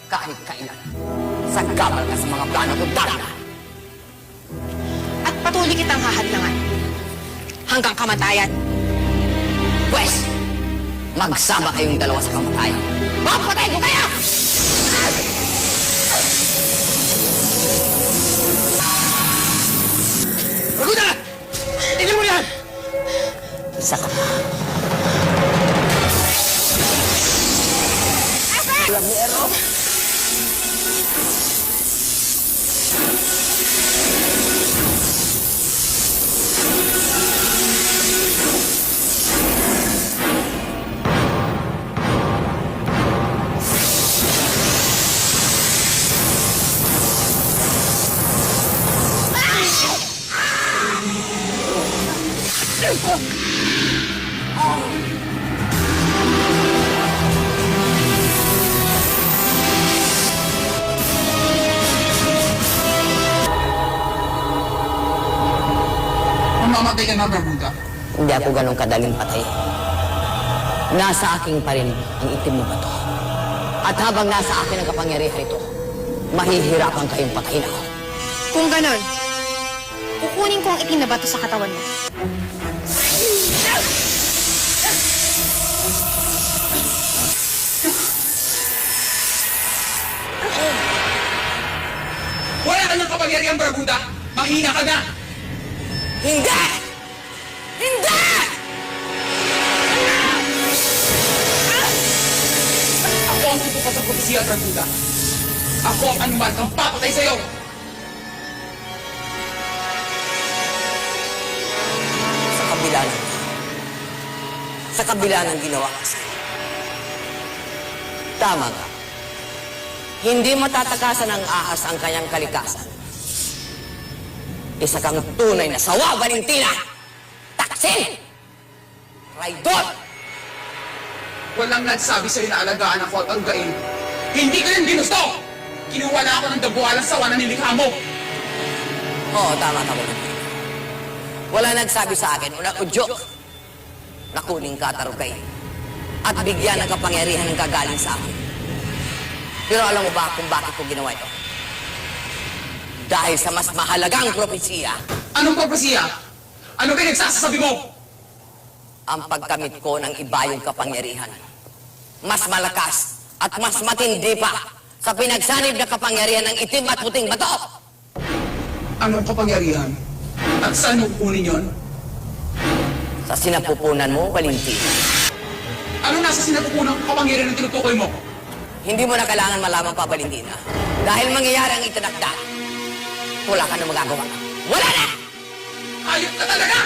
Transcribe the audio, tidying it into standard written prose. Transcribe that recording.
kahit kailan. Sagabal ka sa mga plano ko, Darna. At patuloy kitang hahadlangan. Hanggang kamatayan. Pwes, magsama kayong dalawa sa kamatayan. Papatay ko kaya! Barbuda! Tignan mo yan! Isa ka pa. Lamero! Mamamatay ka na, Barbuda. Hindi ako ganun kadaling patay. Nasa aking pa rin ang itim na bato. At habang nasa akin ang kapangyarihan ito, mahihirapan kayong patayin ako. Kung ganon, kukunin ko ang itim na bato sa katawan mo. Wala ka ng kapangyarihan, Barbuda! Mahina ka na! Hindi! Hindi! Ako ang tutupas sa propesiya, Barbuda! Ako ang anuman ang papatay sa'yo! Sa kabila ng ginawa ko sa'yo. Tama ka. Hindi matatakasan ng ahas ang kanyang kalikasan. Isa kang tunay na sawa, Valentina! Taksin! Traidor! Walang nagsabi sa'yo na alagaan ako at anggain. Hindi ko yung ginusto! Kinuha na ako ng dabuhalang sawa na nilikha mo! Oo, tama ka, Valentina. Wala nagsabi sa akin, una udyok, na kuning katarukay at bigyan ng kapangyarihan ng kagaling sa akin. Pero alam mo ba kung bakit ko ginawa ito? Dahil sa mas mahalagang propesiya, Anong propesiya? Ano pinagsasasabi mo? ang pagkamit ko ng iba yung kapangyarihan. Mas malakas at mas matindi pa sa pinagsanib na kapangyarihan ng itim at puting bato. Anong kapangyarihan? At saan mo kukunin yon? Sa sinapupunan mo, Valentina. Anong nasa sinapupunang kapangyarihan ng tinutukoy mo? Hindi mo na kailangan malaman pa, Valentina. Dahil mangyayari ang itinakda, wala ka na magagawa. Wala na! Ayop ka talaga!